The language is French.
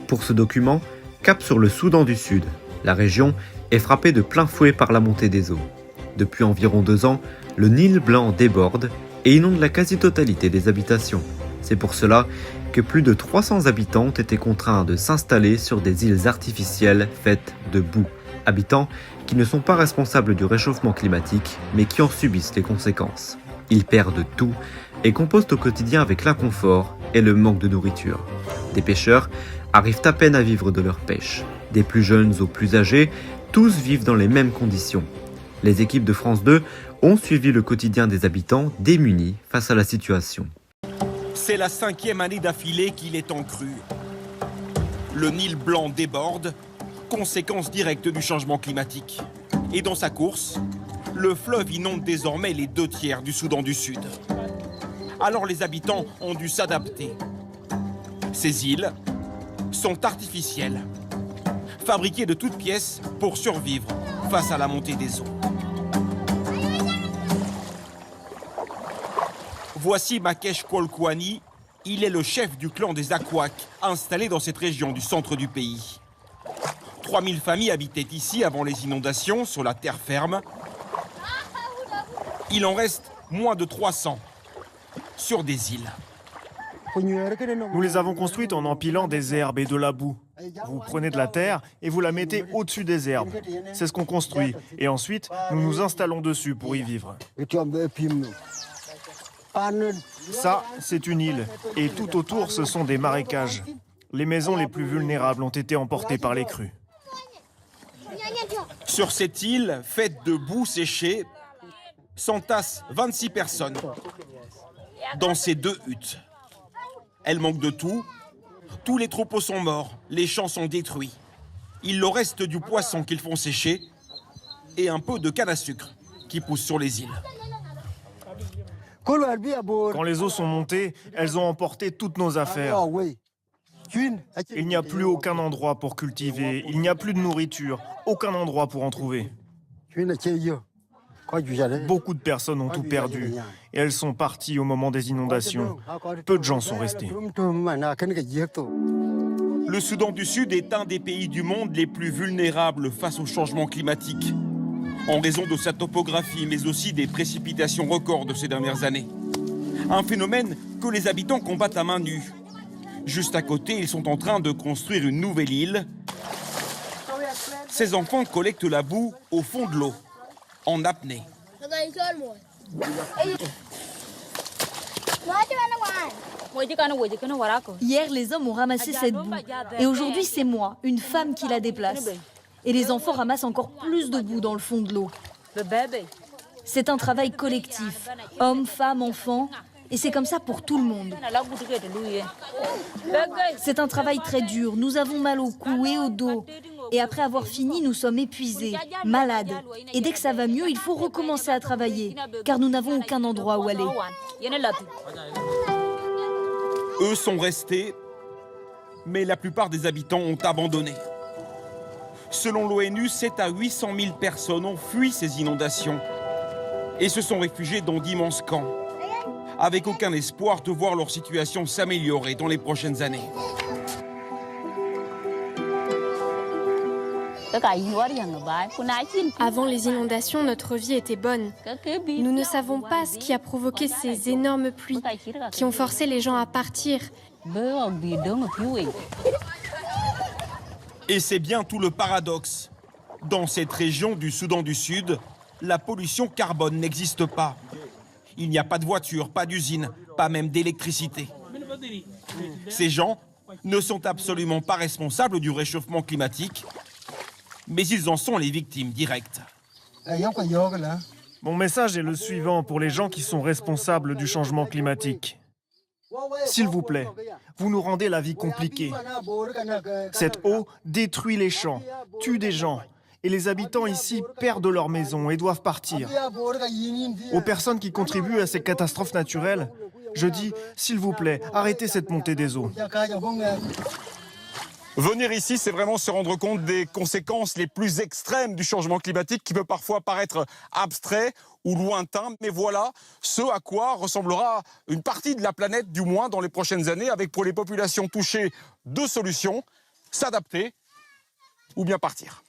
Pour ce document, cap sur le Soudan du Sud. La région est frappée de plein fouet par la montée des eaux. Depuis environ 2 ans, le Nil blanc déborde et inonde la quasi-totalité des habitations. C'est pour cela que plus de 300 habitants ont été contraints de s'installer sur des îles artificielles faites de boue. Habitants qui ne sont pas responsables du réchauffement climatique, mais qui en subissent les conséquences. Ils perdent tout et composent au quotidien avec l'inconfort et le manque de nourriture. Des pêcheurs arrivent à peine à vivre de leur pêche. Des plus jeunes aux plus âgés, tous vivent dans les mêmes conditions. Les équipes de France 2 ont suivi le quotidien des habitants démunis face à la situation. C'est la 5e année d'affilée qu'il est en crue. Le Nil blanc déborde, conséquence directe du changement climatique. Et dans sa course, le fleuve inonde désormais les 2/3 du Soudan du Sud. Alors les habitants ont dû s'adapter. Ces îles sont artificielles, fabriquées de toutes pièces pour survivre face à la montée des eaux. Voici Makesh Kolkwani, il est le chef du clan des Akwak, installé dans cette région du centre du pays. 3000 familles habitaient ici avant les inondations, sur la terre ferme. Il en reste moins de 300 sur des îles. Nous les avons construites en empilant des herbes et de la boue. Vous prenez de la terre et vous la mettez au-dessus des herbes. C'est ce qu'on construit. Et ensuite, nous nous installons dessus pour y vivre. Ça, c'est une île. Et tout autour, ce sont des marécages. Les maisons les plus vulnérables ont été emportées par les crues. Sur cette île, faite de boue séchée, s'entassent 26 personnes dans ces 2 huttes. Elles manquent de tout. Tous les troupeaux sont morts, les champs sont détruits. Il leur reste du poisson qu'ils font sécher et un peu de canne à sucre qui pousse sur les îles. Quand les eaux sont montées, elles ont emporté toutes nos affaires. Il n'y a plus aucun endroit pour cultiver, il n'y a plus de nourriture, aucun endroit pour en trouver. Beaucoup de personnes ont tout perdu et elles sont parties au moment des inondations. Peu de gens sont restés. Le Soudan du Sud est un des pays du monde les plus vulnérables face au changement climatique, en raison de sa topographie, mais aussi des précipitations records de ces dernières années. Un phénomène que les habitants combattent à main nue. Juste à côté, ils sont en train de construire une nouvelle île. Ces enfants collectent la boue au fond de l'eau, en apnée. Hier, les hommes ont ramassé cette boue. Et aujourd'hui, c'est moi, une femme, qui la déplace. Et les enfants ramassent encore plus de boue dans le fond de l'eau. C'est un travail collectif, hommes, femmes, enfants, et c'est comme ça pour tout le monde. C'est un travail très dur, nous avons mal au cou et au dos. Et après avoir fini, nous sommes épuisés, malades. Et dès que ça va mieux, il faut recommencer à travailler, car nous n'avons aucun endroit où aller. Eux sont restés, mais la plupart des habitants ont abandonné. Selon l'ONU, 7 à 800 000 personnes ont fui ces inondations et se sont réfugiés dans d'immenses camps, avec aucun espoir de voir leur situation s'améliorer dans les prochaines années. Avant les inondations, notre vie était bonne. Nous ne savons pas ce qui a provoqué ces énormes pluies qui ont forcé les gens à partir. Et c'est bien tout le paradoxe. Dans cette région du Soudan du Sud, la pollution carbone n'existe pas. Il n'y a pas de voiture, pas d'usine, pas même d'électricité. Ces gens ne sont absolument pas responsables du réchauffement climatique, mais ils en sont les victimes directes. Mon message est le suivant pour les gens qui sont responsables du changement climatique. S'il vous plaît, vous nous rendez la vie compliquée. Cette eau détruit les champs, tue des gens, et les habitants ici perdent leur maison et doivent partir. Aux personnes qui contribuent à ces catastrophes naturelles, je dis, s'il vous plaît, arrêtez cette montée des eaux. Venir ici, c'est vraiment se rendre compte des conséquences les plus extrêmes du changement climatique qui peut parfois paraître abstrait ou lointain. Mais voilà ce à quoi ressemblera une partie de la planète, du moins dans les prochaines années, avec pour les populations touchées 2 solutions. s'adapter ou bien partir.